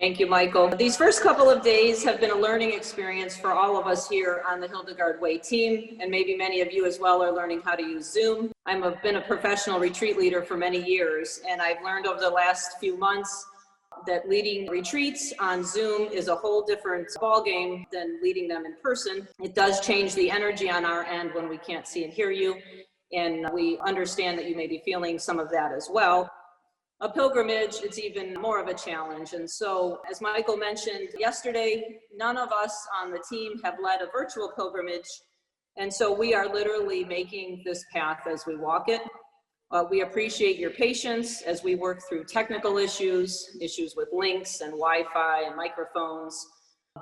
Thank you, Michael. These first couple of days have been a learning experience for all of us here on the Hildegard Way team, and maybe many of you as well are learning how to use Zoom. I've been a professional retreat leader for many years, and I've learned over the last few months that leading retreats on Zoom is a whole different ballgame than leading them in person. It does change the energy on our end when we can't see and hear you, and we understand that you may be feeling some of that as well. A pilgrimage, it's even more of a challenge. And so, as Michael mentioned yesterday, none of us on the team have led a virtual pilgrimage. And so we are literally making this path as we walk it. We appreciate your patience as we work through technical issues with links and Wi-Fi and microphones.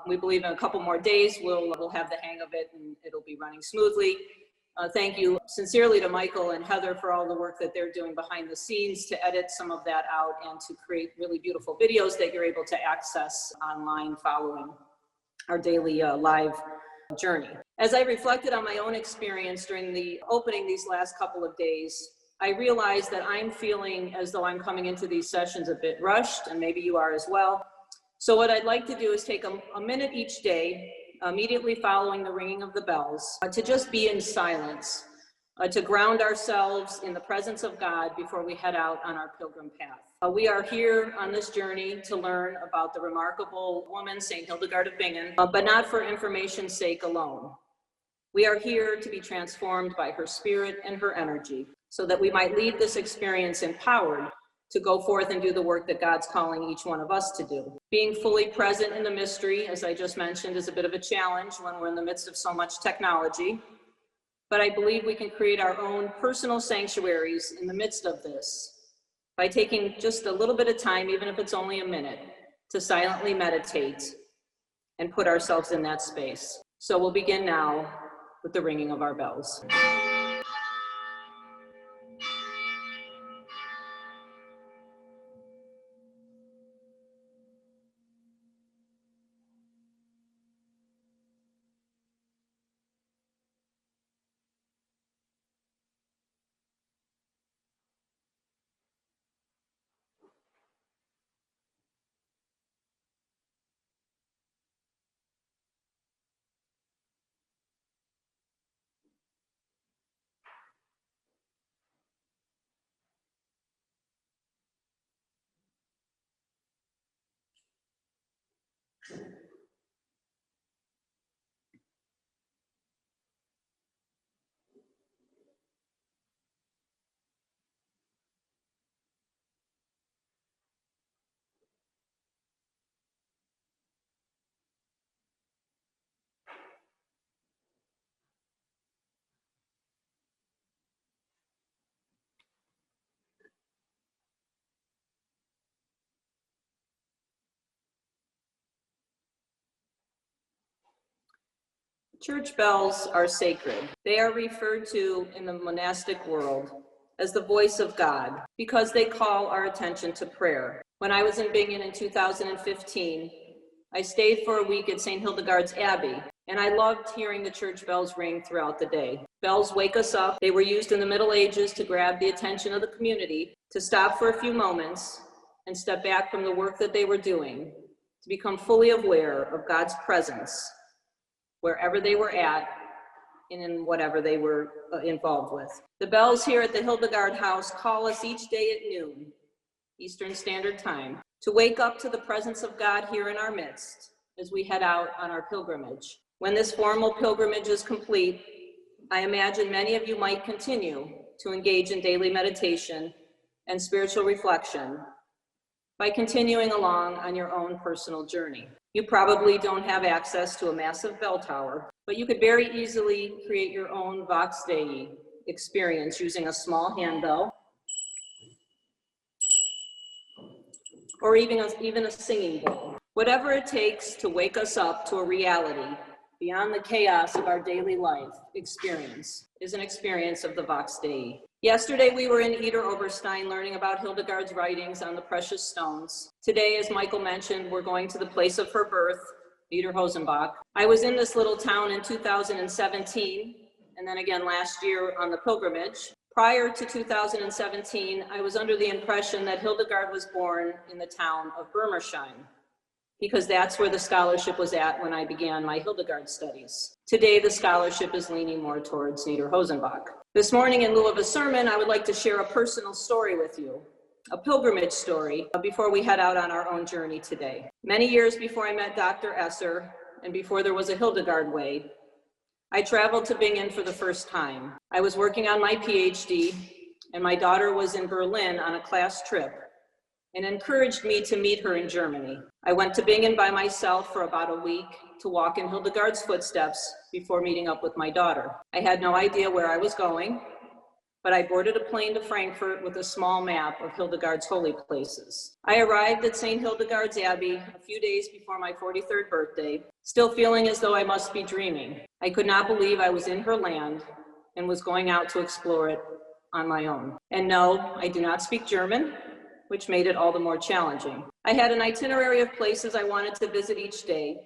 We believe in a couple more days, we'll have the hang of it and it'll be running smoothly. Thank you sincerely to Michael and Heather for all the work that they're doing behind the scenes to edit some of that out and to create really beautiful videos that you're able to access online following our daily live journey. As I reflected on my own experience during the opening these last couple of days, I realized that I'm feeling as though I'm coming into these sessions a bit rushed, and maybe you are as well. So what I'd like to do is take a minute each day immediately following the ringing of the bells, to just be in silence, to ground ourselves in the presence of God before we head out on our pilgrim path. We are here on this journey to learn about the remarkable woman, St. Hildegard of Bingen, but not for information's sake alone. We are here to be transformed by her spirit and her energy, so that we might leave this experience empowered to go forth and do the work that God's calling each one of us to do. Being fully present in the mystery, as I just mentioned, is a bit of a challenge when we're in the midst of so much technology, but I believe we can create our own personal sanctuaries in the midst of this by taking just a little bit of time, even if it's only a minute, to silently meditate and put ourselves in that space. So we'll begin now with the ringing of our bells. Church bells are sacred. They are referred to in the monastic world as the voice of God because they call our attention to prayer. When I was in Bingen in 2015, I stayed for a week at St. Hildegard's Abbey, and I loved hearing the church bells ring throughout the day. Bells wake us up. They were used in the Middle Ages to grab the attention of the community, to stop for a few moments and step back from the work that they were doing, to become fully aware of God's presence wherever they were at and in whatever they were involved with. The bells here at the Hildegard House call us each day at noon, Eastern Standard Time, to wake up to the presence of God here in our midst as we head out on our pilgrimage. When this formal pilgrimage is complete, I imagine many of you might continue to engage in daily meditation and spiritual reflection by continuing along on your own personal journey. You probably don't have access to a massive bell tower, but you could very easily create your own Vox Dei experience using a small handbell, or even a singing bowl. Whatever it takes to wake us up to a reality beyond the chaos of our daily life experience is an experience of the Vox Dei. Yesterday, we were in Niederhosenbach learning about Hildegard's writings on the precious stones. Today, as Michael mentioned, we're going to the place of her birth, Niederhosenbach. I was in this little town in 2017, and then again last year on the pilgrimage. Prior to 2017, I was under the impression that Hildegard was born in the town of Birmersheim. because that's where the scholarship was at when I began my Hildegard studies. Today, the scholarship is leaning more towards Niederhosenbach. This morning, in lieu of a sermon, I would like to share a personal story with you, a pilgrimage story, before we head out on our own journey today. Many years before I met Dr. Esser, and before there was a Hildegard Way, I traveled to Bingen for the first time. I was working on my PhD, and my daughter was in Berlin on a class trip and encouraged me to meet her in Germany. I went to Bingen by myself for about a week to walk in Hildegard's footsteps before meeting up with my daughter. I had no idea where I was going, but I boarded a plane to Frankfurt with a small map of Hildegard's holy places. I arrived at St. Hildegard's Abbey a few days before my 43rd birthday, still feeling as though I must be dreaming. I could not believe I was in her land and was going out to explore it on my own. And no, I do not speak German, which made it all the more challenging. I had an itinerary of places I wanted to visit each day,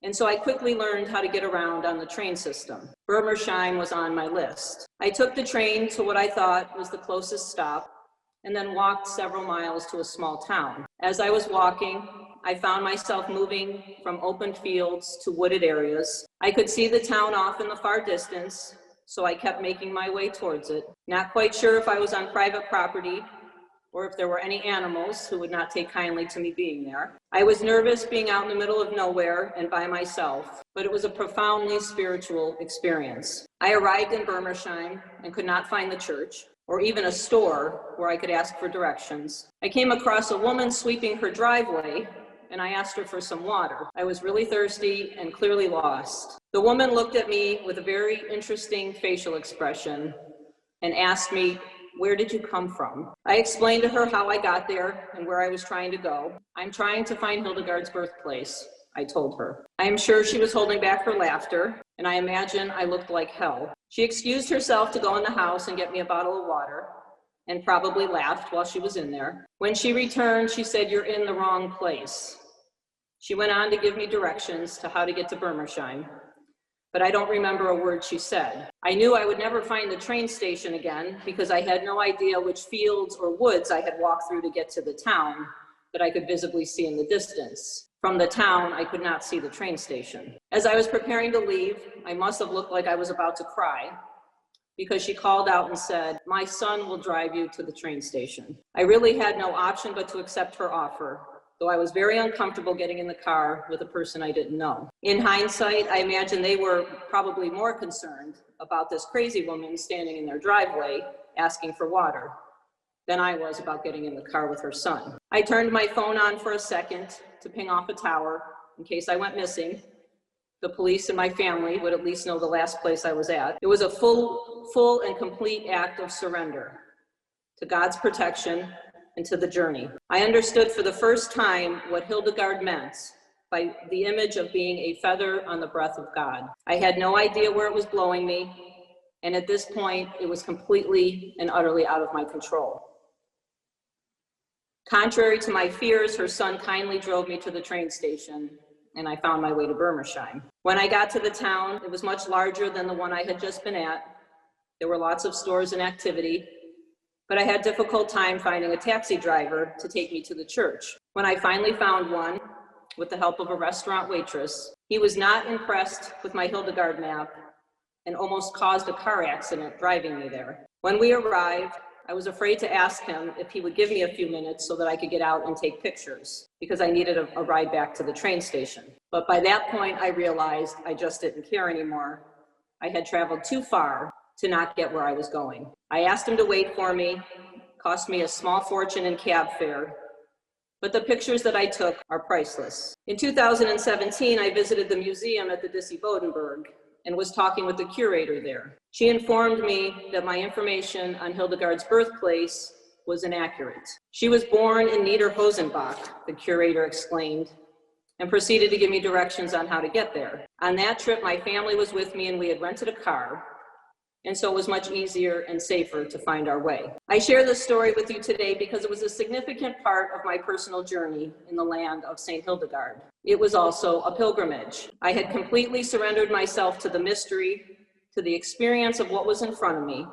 and so I quickly learned how to get around on the train system. Bremersheim was on my list. I took the train to what I thought was the closest stop, and then walked several miles to a small town. As I was walking, I found myself moving from open fields to wooded areas. I could see the town off in the far distance, so I kept making my way towards it. Not quite sure if I was on private property or if there were any animals who would not take kindly to me being there. I was nervous being out in the middle of nowhere and by myself, but it was a profoundly spiritual experience. I arrived in Bremersheim and could not find the church or even a store where I could ask for directions. I came across a woman sweeping her driveway, and I asked her for some water. I was really thirsty and clearly lost. The woman looked at me with a very interesting facial expression and asked me, "Where did you come from?" I explained to her how I got there and where I was trying to go. "I'm trying to find Hildegard's birthplace," I told her. I am sure she was holding back her laughter, and I imagine I looked like hell. She excused herself to go in the house and get me a bottle of water, and probably laughed while she was in there. When she returned, she said, "You're in the wrong place." She went on to give me directions to how to get to Bremersheim, but I don't remember a word she said. I knew I would never find the train station again because I had no idea which fields or woods I had walked through to get to the town that I could visibly see in the distance. From the town, I could not see the train station. As I was preparing to leave, I must have looked like I was about to cry because she called out and said, "My son will drive you to the train station." I really had no option but to accept her offer, though I was very uncomfortable getting in the car with a person I didn't know. In hindsight, I imagine they were probably more concerned about this crazy woman standing in their driveway asking for water than I was about getting in the car with her son. I turned my phone on for a second to ping off a tower in case I went missing. The police and my family would at least know the last place I was at. It was a full and complete act of surrender to God's protection and to the journey. I understood for the first time what Hildegard meant by the image of being a feather on the breath of God. I had no idea where it was blowing me, and at this point, it was completely and utterly out of my control. Contrary to my fears, her son kindly drove me to the train station, and I found my way to Bremersheim. When I got to the town, it was much larger than the one I had just been at. There were lots of stores and activity, but I had a difficult time finding a taxi driver to take me to the church. When I finally found one, with the help of a restaurant waitress, he was not impressed with my Hildegard map and almost caused a car accident driving me there. When we arrived, I was afraid to ask him if he would give me a few minutes so that I could get out and take pictures because I needed a ride back to the train station. But by that point, I realized I just didn't care anymore. I had traveled too far to not get where I was going. I asked him to wait for me, cost me a small fortune in cab fare, but the pictures that I took are priceless. In 2017, I visited the museum at the Dissy Bodenberg and was talking with the curator there. She informed me that my information on Hildegard's birthplace was inaccurate. She was born in Niederhosenbach, the curator explained, and proceeded to give me directions on how to get there. On that trip, my family was with me and we had rented a car, and so it was much easier and safer to find our way. I share this story with you today because it was a significant part of my personal journey in the land of St. Hildegard. It was also a pilgrimage. I had completely surrendered myself to the mystery, to the experience of what was in front of me,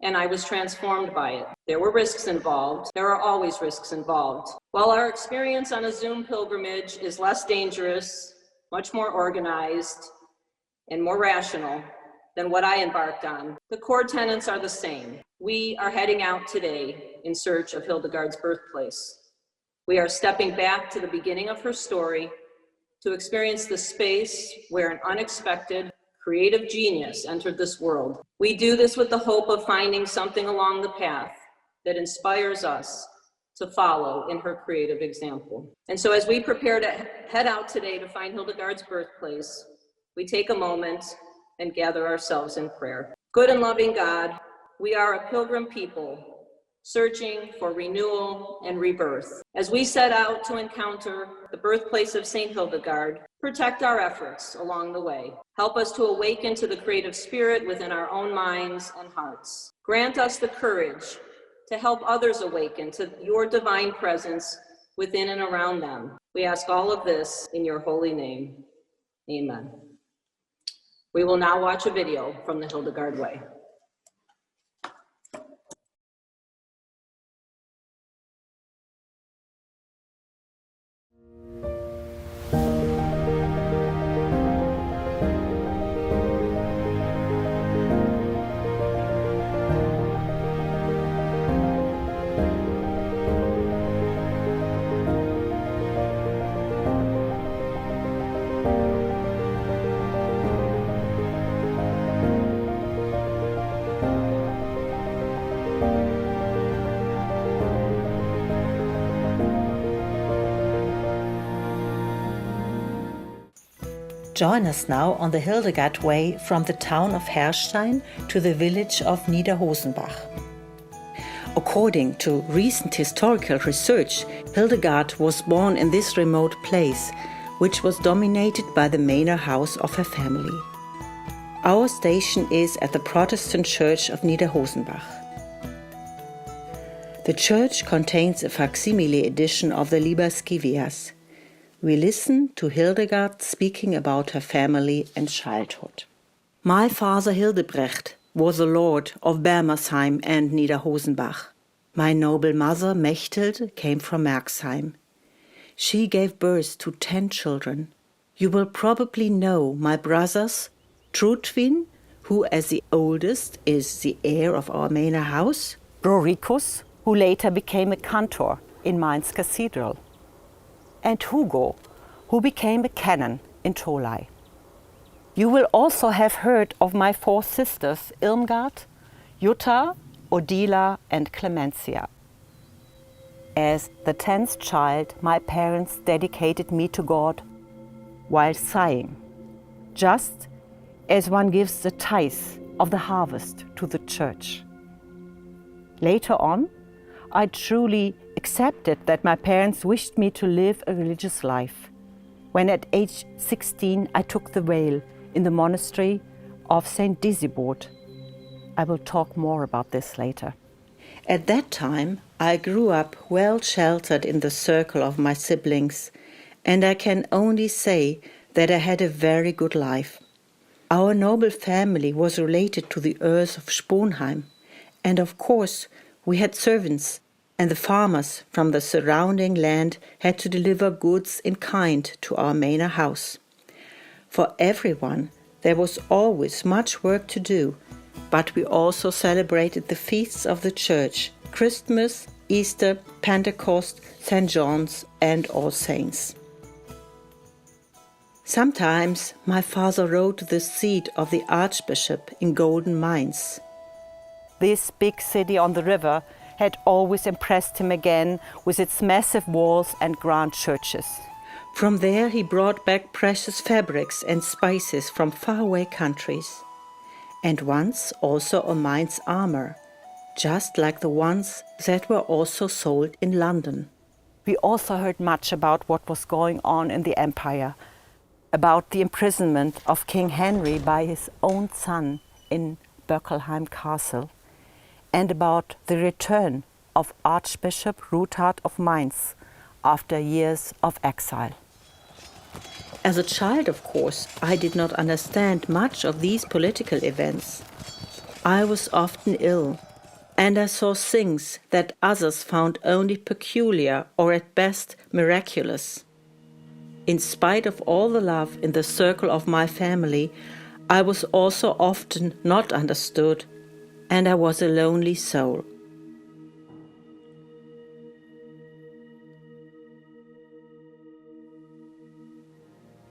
and I was transformed by it. There were risks involved. There are always risks involved. While our experience on a Zoom pilgrimage is less dangerous, much more organized, and more rational than what I embarked on, the core tenets are the same. We are heading out today in search of Hildegard's birthplace. We are stepping back to the beginning of her story to experience the space where an unexpected, creative genius entered this world. We do this with the hope of finding something along the path that inspires us to follow in her creative example. And so as we prepare to head out today to find Hildegard's birthplace, we take a moment and gather ourselves in prayer. Good and loving God, we are a pilgrim people searching for renewal and rebirth. As we set out to encounter the birthplace of St. Hildegard, protect our efforts along the way. Help us to awaken to the creative spirit within our own minds and hearts. Grant us the courage to help others awaken to your divine presence within and around them. We ask all of this in your holy name. Amen. We will now watch a video from the Hildegard Way. Join us now on the Hildegard Way from the town of Herrstein to the village of Niederhosenbach. According to recent historical research, Hildegard was born in this remote place, which was dominated by the manor house of her family. Our station is at the Protestant Church of Niederhosenbach. The church contains a facsimile edition of the Liber Scivias. We listen to Hildegard speaking about her family and childhood. My father Hildebrecht was a lord of Bermersheim and Niederhosenbach. My noble mother Mechthild came from Merxheim. She gave birth to 10 children. You will probably know my brothers Trudwin, who as the oldest is the heir of our manor house, Roricus, who later became a cantor in Mainz Cathedral, and Hugo, who became a canon in Tolai. You will also have heard of my 4 sisters, Irmgard, Jutta, Odila, and Clemencia. As the 10th child, my parents dedicated me to God while sighing, just as one gives the tithe of the harvest to the church. Later on, I truly accepted that my parents wished me to live a religious life. When at age 16 I took the veil in the monastery of St. Disibord. I will talk more about this later. At that time I grew up well sheltered in the circle of my siblings, and I can only say that I had a very good life. Our noble family was related to the Earls of Sponheim, and of course we had servants, and the farmers from the surrounding land had to deliver goods in kind to our manor house. For everyone, there was always much work to do, but we also celebrated the feasts of the church: Christmas, Easter, Pentecost, St. John's, and All Saints. Sometimes my father rode to the seat of the Archbishop in golden Mainz. This big city on the river had always impressed him again with its massive walls and grand churches. From there he brought back precious fabrics and spices from faraway countries, and once also a Mainz armor, just like the ones that were also sold in London. We also heard much about what was going on in the empire, about the imprisonment of King Henry by his own son in Böckelheim Castle, and about the return of Archbishop Ruthard of Mainz after years of exile. As a child, of course, I did not understand much of these political events. I was often ill, and I saw things that others found only peculiar or at best miraculous. In spite of all the love in the circle of my family, I was also often not understood, and I was a lonely soul.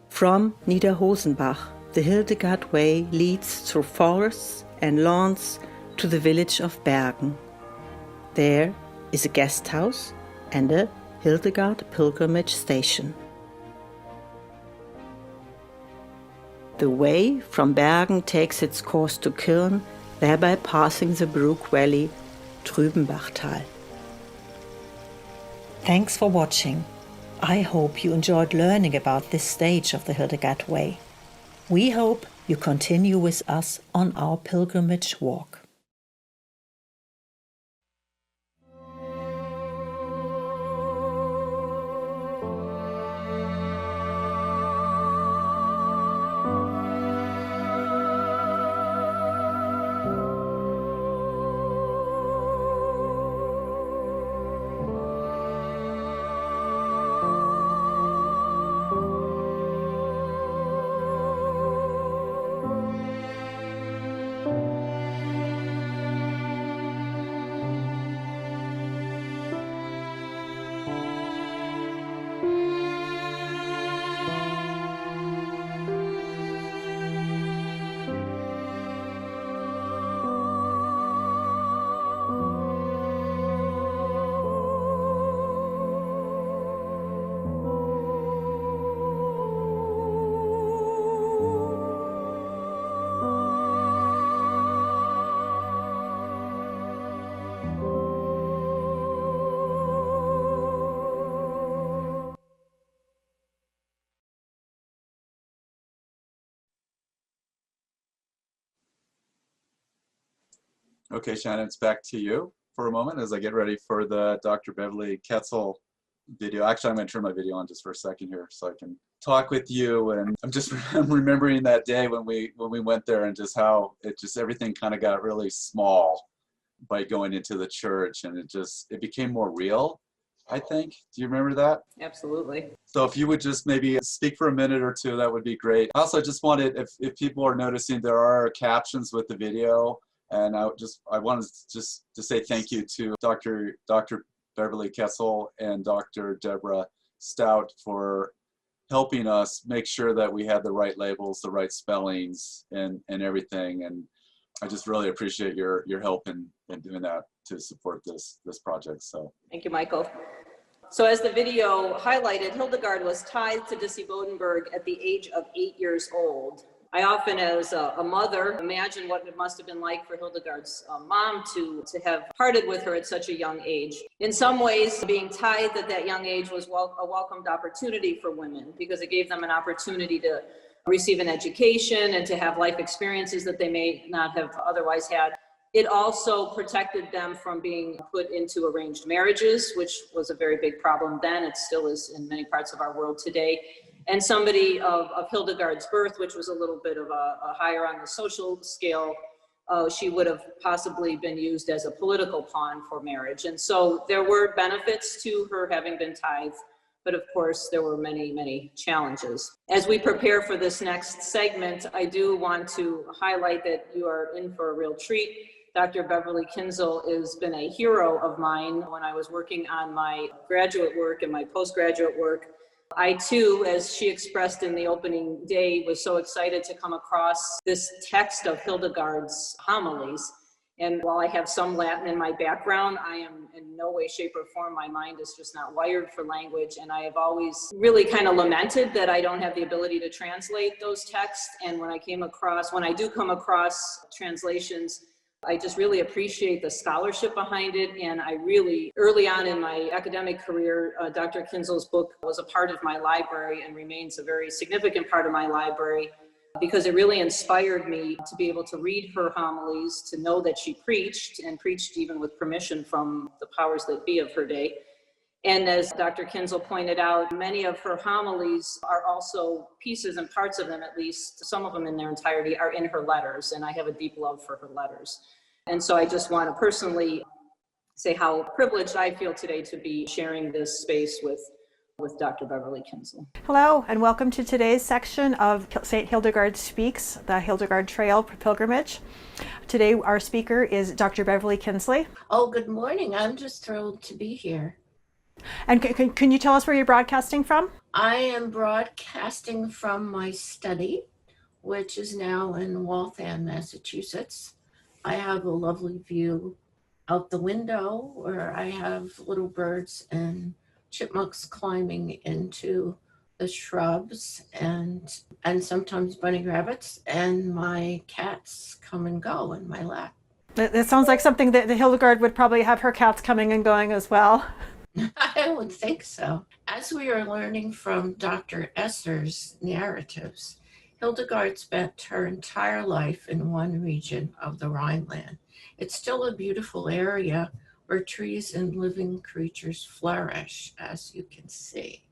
From Niederhosenbach, the Hildegard Way leads through forests and lawns to the village of Bergen. There is a guest house and a Hildegard Pilgrimage station. The way from Bergen takes its course to Kirn, thereby passing the Brook Valley, Trübenbachtal. Thanks for watching. I hope you enjoyed learning about this stage of the Hildegard Way. We hope you continue with us on our pilgrimage walk. Okay, Shannon, it's back to you for a moment as I get ready for the Dr. Beverly Kienzle video. Actually, I'm going to turn my video on just for a second here so I can talk with you. And I'm remembering that day when we went there and just how everything kind of got really small by going into the church, and it became more real, I think. Do you remember that? Absolutely. So if you would just maybe speak for a minute or two, that would be great. Also, I just wanted, if people are noticing, there are captions with the video. And I wanted just to say thank you to Dr. Beverly Kienzle and Dr. Deborah Stout for helping us make sure that we had the right labels, the right spellings, and everything. And I just really appreciate your help in doing that to support this project. So Thank you, Michael. So as the video highlighted, Hildegard was tied to Dissy Bodenberg at the age of 8 years old. I often, as a mother, imagine what it must have been like for Hildegard's mom to have parted with her at such a young age. In some ways, being tied at that young age was a welcomed opportunity for women, because it gave them an opportunity to receive an education and to have life experiences that they may not have otherwise had. It also protected them from being put into arranged marriages, which was a very big problem then. It still is in many parts of our world today. And somebody of Hildegard's birth, which was a little bit of a higher on the social scale, she would have possibly been used as a political pawn for marriage. And so there were benefits to her having been tithed, but of course there were many, many challenges. As we prepare for this next segment, I do want to highlight that you are in for a real treat. Dr. Beverly Kienzle has been a hero of mine when I was working on my graduate work and my postgraduate work. I too, as she expressed in the opening day, was so excited to come across this text of Hildegard's Homilies. And while I have some Latin in my background, I am in no way, shape, or form, my mind is just not wired for language. And I have always really kind of lamented that I don't have the ability to translate those texts. And when I do come across translations, I just really appreciate the scholarship behind it. And I really, early on in my academic career, Dr. Kienzle's book was a part of my library and remains a very significant part of my library, because it really inspired me to be able to read her homilies, to know that she preached, and preached even with permission from the powers that be of her day. And as Dr. Kienzle pointed out, many of her homilies are also pieces, and parts of them at least, some of them in their entirety, are in her letters, and I have a deep love for her letters. And so I just want to personally say how privileged I feel today to be sharing this space with Dr. Beverly Kienzle. Hello, and welcome to today's section of St. Hildegard Speaks, the Hildegard Trail Pilgrimage. Today, our speaker is Dr. Beverly Kienzle. Oh, good morning. I'm just thrilled to be here. And can you tell us where you're broadcasting from? I am broadcasting from my study, which is now in Waltham, Massachusetts. I have a lovely view out the window where I have little birds and chipmunks climbing into the shrubs and sometimes bunny rabbits, and my cats come and go in my lap. That sounds like something that the Hildegard would probably have her cats coming and going as well. I would think so. As we are learning from Dr. Esser's narratives, Hildegard spent her entire life in one region of the Rhineland. It's still a beautiful area where trees and living creatures flourish, as you can see.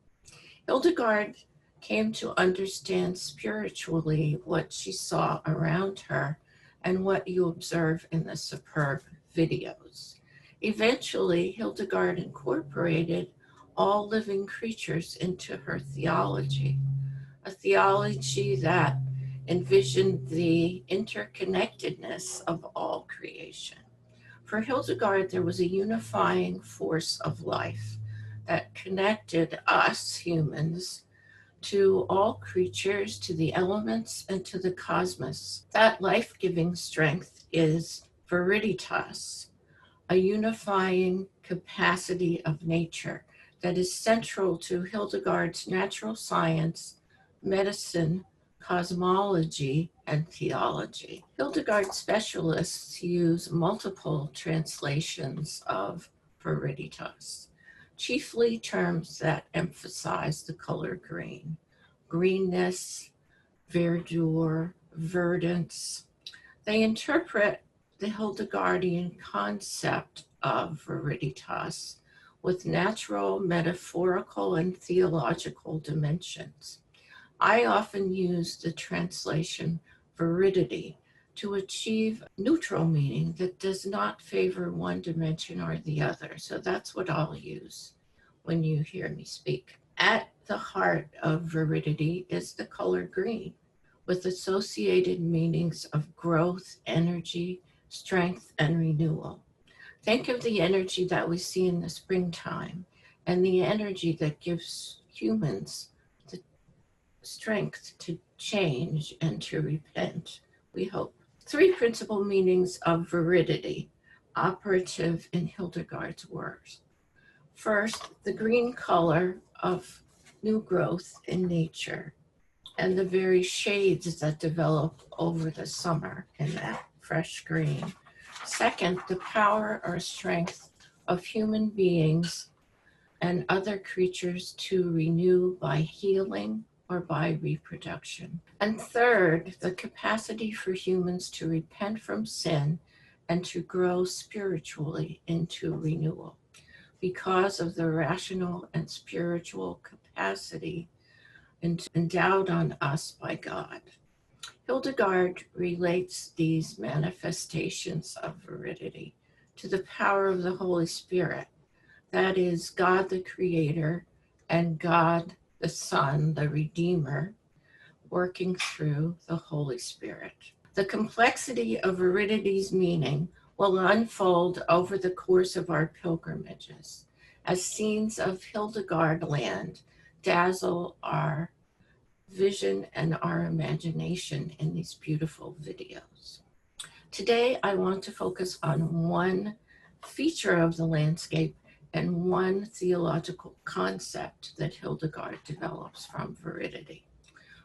Hildegard came to understand spiritually what she saw around her and what you observe in the superb videos. Eventually, Hildegard incorporated all living creatures into her theology, a theology that envisioned the interconnectedness of all creation. For Hildegard, there was a unifying force of life that connected us humans to all creatures, to the elements, and to the cosmos. That life-giving strength is Viriditas, a unifying capacity of nature that is central to Hildegard's natural science, medicine, cosmology, and theology. Hildegard specialists use multiple translations of Viriditas, chiefly terms that emphasize the color green: greenness, verdure, verdance. They interpret the Hildegardian concept of Viriditas with natural, metaphorical, and theological dimensions. I often use the translation veridity to achieve neutral meaning that does not favor one dimension or the other. So that's what I'll use when you hear me speak. At the heart of veridity is the color green, with associated meanings of growth, energy, strength, and renewal. Think of the energy that we see in the springtime and the energy that gives humans the strength to change and to repent, we hope. Three principal meanings of veridity operative in Hildegard's works. First, the green color of new growth in nature and the very shades that develop over the summer in that fresh green. Second, the power or strength of human beings and other creatures to renew by healing or by reproduction. And third, the capacity for humans to repent from sin and to grow spiritually into renewal because of the rational and spiritual capacity endowed on us by God. Hildegard relates these manifestations of veridity to the power of the Holy Spirit, that is, God the Creator and God the Son, the Redeemer, working through the Holy Spirit. The complexity of veridity's meaning will unfold over the course of our pilgrimages as scenes of Hildegard land dazzle our vision and our imagination in these beautiful videos. Today, I want to focus on one feature of the landscape and one theological concept that Hildegard develops from veridity.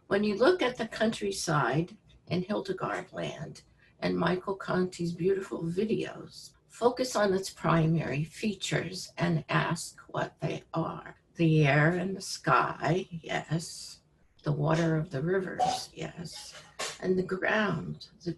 When you look at the countryside in Hildegard land and Michael Conti's beautiful videos, focus on its primary features and ask what they are. The air and the sky, yes. The water of the rivers, yes. And the ground, the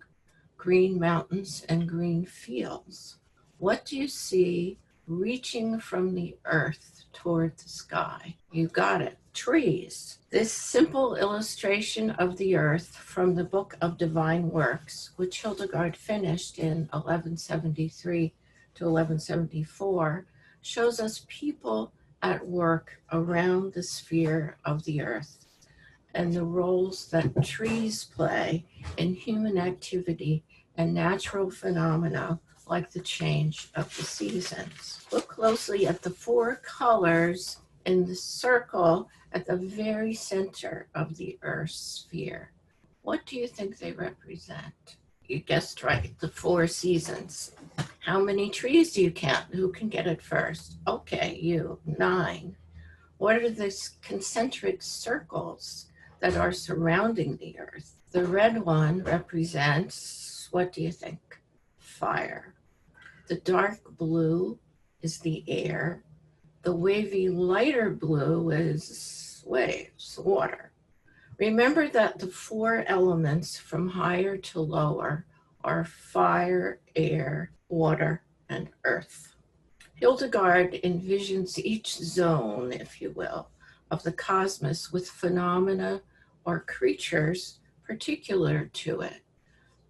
green mountains and green fields. What do you see reaching from the earth toward the sky? You got it, trees. This simple illustration of the earth from the Book of Divine Works, which Hildegard finished in 1173 to 1174, shows us people at work around the sphere of the earth and the roles that trees play in human activity and natural phenomena like the change of the seasons. Look closely at the four colors in the circle at the very center of the Earth's sphere. What do you think they represent? You guessed right, the four seasons. How many trees do you count? Who can get it first? Okay, you, 9. What are the concentric circles that are surrounding the Earth? The red one represents, what do you think? Fire. The dark blue is the air. The wavy lighter blue is waves, water. Remember that the 4 elements from higher to lower are fire, air, water, and earth. Hildegard envisions each zone, if you will, of the cosmos with phenomena or creatures particular to it.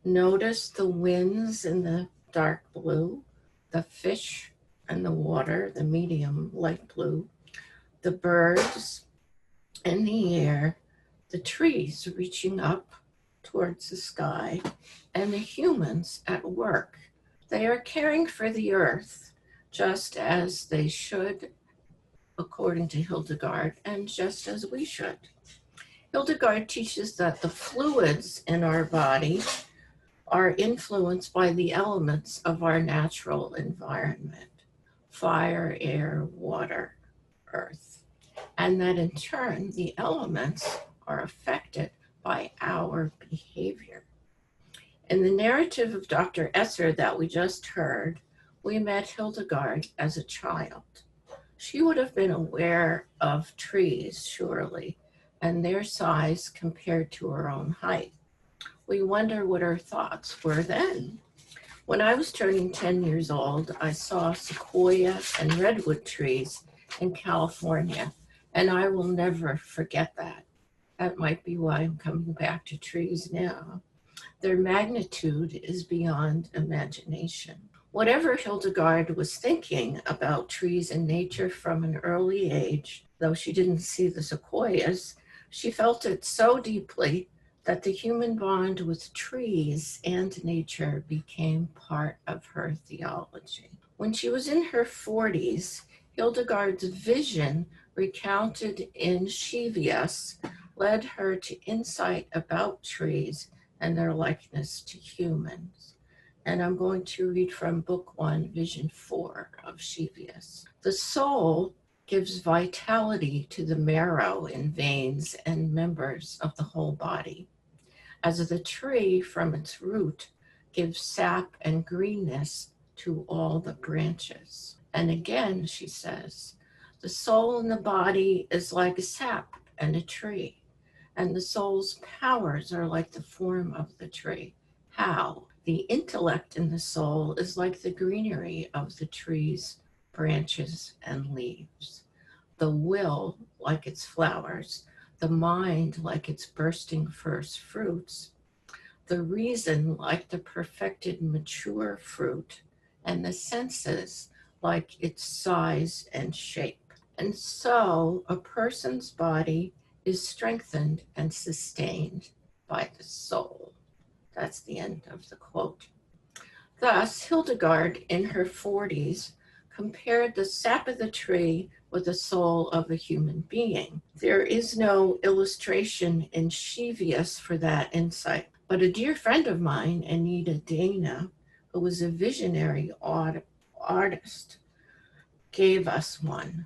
Notice the winds in the dark blue, the fish and the water, the medium light blue, the birds in the air, the trees reaching up towards the sky, and the humans at work. They are caring for the earth just as they should, according to Hildegard, and just as we should. Hildegard teaches that the fluids in our body are influenced by the elements of our natural environment, fire, air, water, earth, and that in turn the elements are affected by our behavior. In the narrative of Dr. Esser that we just heard, we met Hildegard as a child. She would have been aware of trees, surely, and their size compared to her own height. We wonder what her thoughts were then. When I was turning 10 years old, I saw sequoia and redwood trees in California, and I will never forget that. That might be why I'm coming back to trees now. Their magnitude is beyond imagination. Whatever Hildegard was thinking about trees and nature from an early age, though she didn't see the sequoias, she felt it so deeply that the human bond with trees and nature became part of her theology. When she was in her 40s, Hildegard's vision, recounted in Scivias, led her to insight about trees and their likeness to humans. And I'm going to read from Book 1, Vision 4 of Scivias. The soul gives vitality to the marrow in veins and members of the whole body, as the tree from its root gives sap and greenness to all the branches. And again, she says, the soul in the body is like a sap and a tree, and the soul's powers are like the form of the tree. How? The intellect in the soul is like the greenery of the tree's branches and leaves. The will, like its flowers, the mind, like its bursting first fruits, the reason, like the perfected mature fruit, and the senses, like its size and shape. And so a person's body is strengthened and sustained by the soul. That's the end of the quote. Thus, Hildegard, in her 40s, compared the sap of the tree with the soul of a human being. There is no illustration in Scivias for that insight, but a dear friend of mine, Anita Dana, who was a visionary artist, gave us one.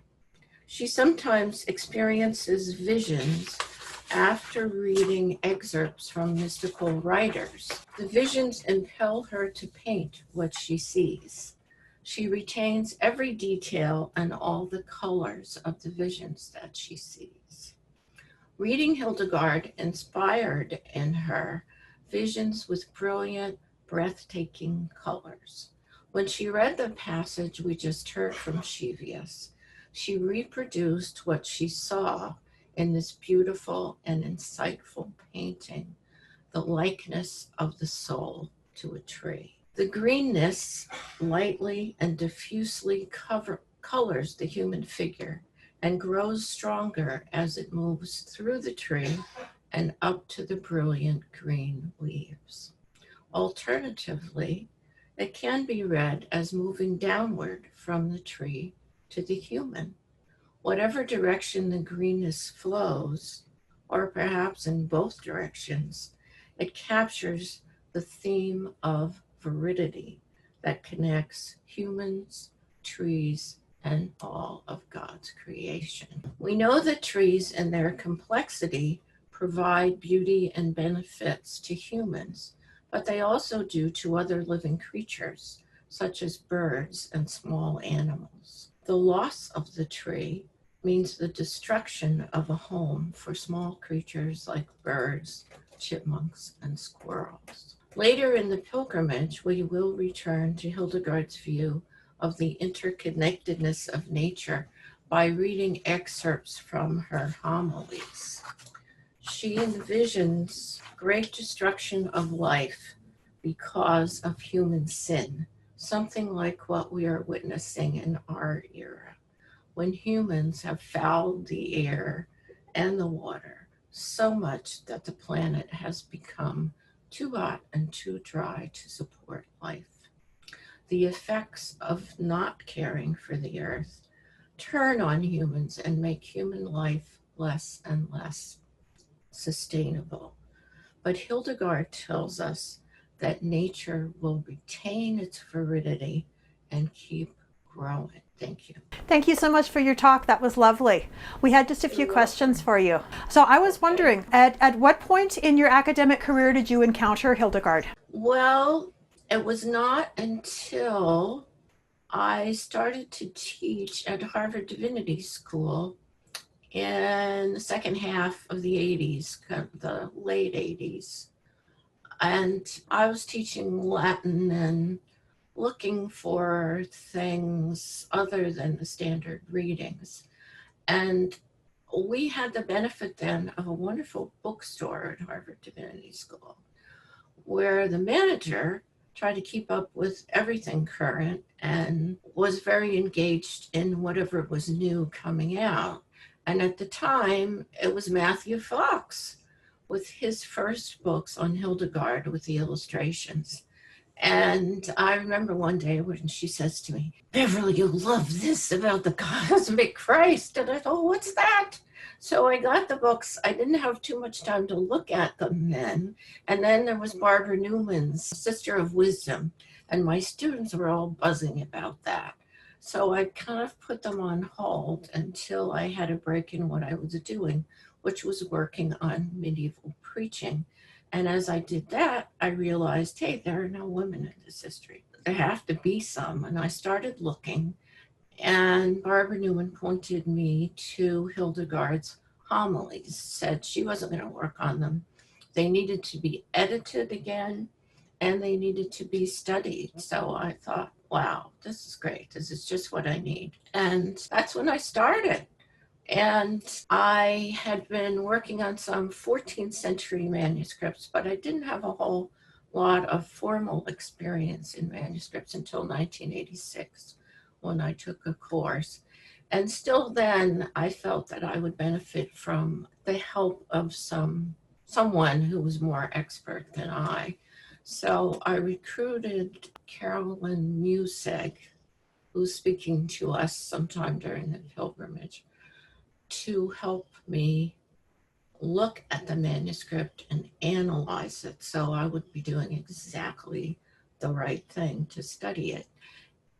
She sometimes experiences visions after reading excerpts from mystical writers. The visions impel her to paint what she sees. She retains every detail and all the colors of the visions that she sees. Reading Hildegard inspired in her visions with brilliant, breathtaking colors. When she read the passage we just heard from Scivias, she reproduced what she saw in this beautiful and insightful painting, the likeness of the soul to a tree. The greenness lightly and diffusely colors the human figure and grows stronger as it moves through the tree and up to the brilliant green leaves. Alternatively, it can be read as moving downward from the tree to the human. Whatever direction the greenness flows, or perhaps in both directions, it captures the theme of veridity that connects humans, trees, and all of God's creation. We know that trees and their complexity provide beauty and benefits to humans, but they also do to other living creatures, such as birds and small animals. The loss of the tree means the destruction of a home for small creatures like birds, chipmunks, and squirrels. Later in the pilgrimage, we will return to Hildegard's view of the interconnectedness of nature by reading excerpts from her homilies. She envisions great destruction of life because of human sin, something like what we are witnessing in our era, when humans have fouled the air and the water so much that the planet has become too hot and too dry to support life. The effects of not caring for the earth turn on humans and make human life less and less sustainable. But Hildegard tells us that nature will retain its veridity and keep growing. Thank you. Thank you so much for your talk. That was lovely. We had just a few questions for you. So I was wondering, at what point in your academic career did you encounter Hildegard? Well, it was not until I started to teach at Harvard Divinity School in the second half of the 80s, the late 80s. And I was teaching Latin and looking for things other than the standard readings. And we had the benefit then of a wonderful bookstore at Harvard Divinity School, where the manager tried to keep up with everything current and was very engaged in whatever was new coming out. And at the time, it was Matthew Fox with his first books on Hildegard with the illustrations. And I remember one day when she says to me, "Beverly, you'll love this about the cosmic Christ." And I thought, what's that? So I got the books. I didn't have too much time to look at them then. And then there was Barbara Newman's Sister of Wisdom. And my students were all buzzing about that. So I kind of put them on hold until I had a break in what I was doing, which was working on medieval preaching. And as I did that, I realized, hey, there are no women in this history. There have to be some. And I started looking, and Barbara Newman pointed me to Hildegard's homilies, said she wasn't going to work on them. They needed to be edited again, and they needed to be studied. So I thought, wow, this is great. This is just what I need. And that's when I started. And I had been working on some 14th century manuscripts, but I didn't have a whole lot of formal experience in manuscripts until 1986, when I took a course. And still then, I felt that I would benefit from the help of someone who was more expert than I. So I recruited Carolyn Museg, who's speaking to us sometime during the pilgrimage, to help me look at the manuscript and analyze it, so I would be doing exactly the right thing to study it.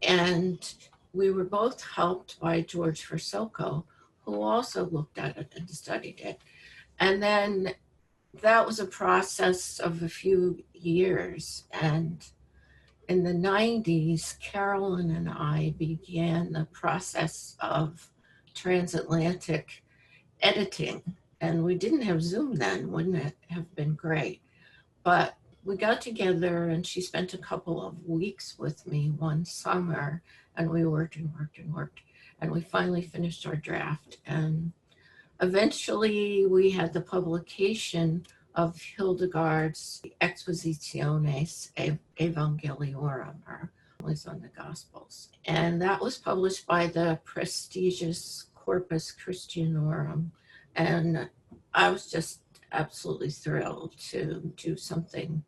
And we were both helped by George Versoko, who also looked at it and studied it. And then that was a process of a few years. And in the 90s, Carolyn and I began the process of transatlantic editing. And we didn't have Zoom then. Wouldn't it have been great? But we got together and she spent a couple of weeks with me one summer, and we worked and worked and worked. And we finally finished our draft. And Eventually, we had the publication of Hildegard's Expositiones Evangeliorum, or Homilies on the Gospels. And that was published by the prestigious Corpus Christianorum. And I was just absolutely thrilled to do something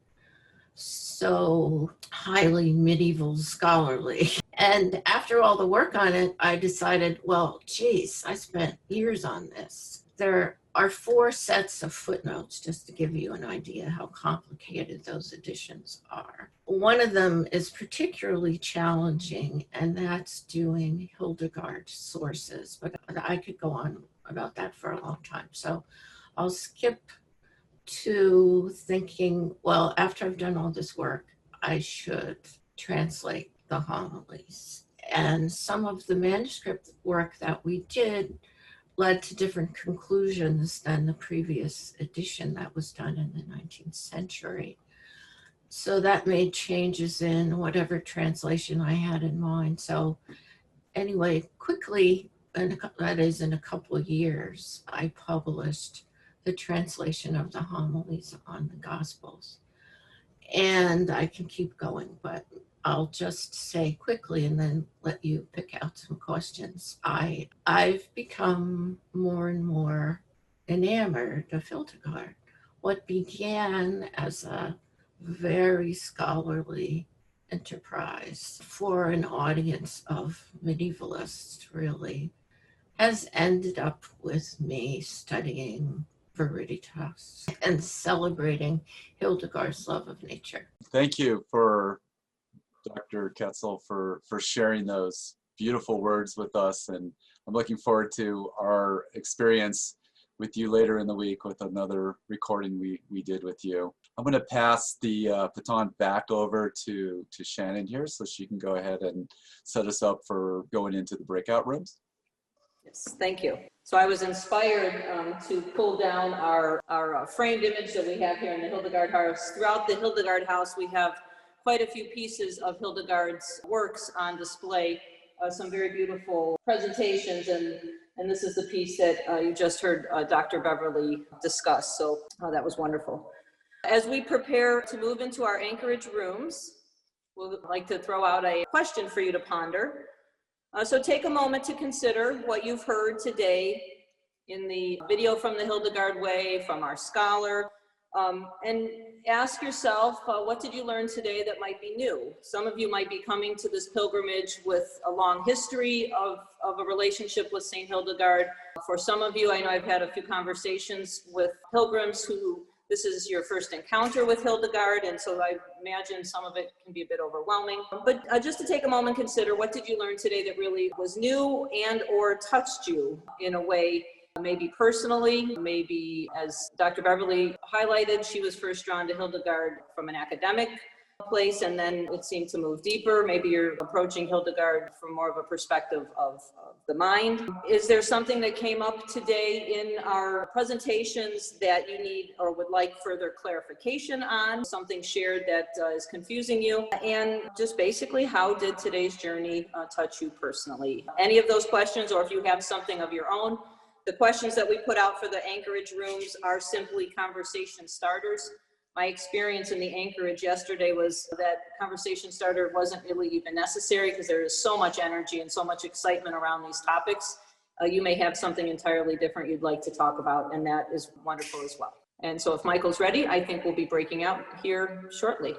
so highly medieval scholarly. And after all the work on it, I decided, well, geez, I spent years on this. There are 4 sets of footnotes, just to give you an idea how complicated those editions are. One of them is particularly challenging, and that's doing Hildegard sources, but I could go on about that for a long time. So I'll skip to thinking, well, after I've done all this work, I should translate the homilies. And some of the manuscript work that we did led to different conclusions than the previous edition that was done in the 19th century. So that made changes in whatever translation I had in mind. So anyway, quickly, that is in a couple of years, I published the translation of the homilies on the Gospels. And I can keep going, but I'll just say quickly and then let you pick out some questions. I've become more and more enamored of Hildegard. What began as a very scholarly enterprise for an audience of medievalists, really, has ended up with me studying Viriditas and celebrating Hildegard's love of nature. Thank you for Dr. Kienzle for sharing those beautiful words with us, and I'm looking forward to our experience with you later in the week with another recording we did with you. I'm going to pass the baton back over to Shannon here so she can go ahead and set us up for going into the breakout rooms. Yes, thank you. So I was inspired to pull down our framed image that we have here in the Hildegard house. Throughout the Hildegard house, we have quite a few pieces of Hildegard's works on display, some very beautiful presentations, and this is the piece that you just heard Dr. Beverly discuss, so that was wonderful. As we prepare to move into our anchorage rooms, we'd like to throw out a question for you to ponder. So take a moment to consider what you've heard today in the video from the Hildegard Way, from our scholar, and ask yourself, what did you learn today that might be new? Some of you might be coming to this pilgrimage with a long history of a relationship with St. Hildegard. For some of you, I know I've had a few conversations with pilgrims who this is your first encounter with Hildegard, and so I imagine some of it can be a bit overwhelming. But just to take a moment, consider, what did you learn today that really was new and or touched you in a way, maybe personally, maybe as Dr. Beverly highlighted, she was first drawn to Hildegard from an academic place, and then it seemed to move deeper. Maybe you're approaching Hildegard from more of a perspective of the mind. Is there something that came up today in our presentations that you need or would like further clarification on? Something shared that is confusing you? And just basically, how did today's journey touch you personally? Any of those questions, or if you have something of your own. The questions that we put out for the anchorage rooms are simply conversation starters. My experience in the anchorage yesterday was that conversation starter wasn't really even necessary because there is so much energy and so much excitement around these topics. You may have something entirely different you'd like to talk about, and that is wonderful as well. And so if Michael's ready, I think we'll be breaking out here shortly.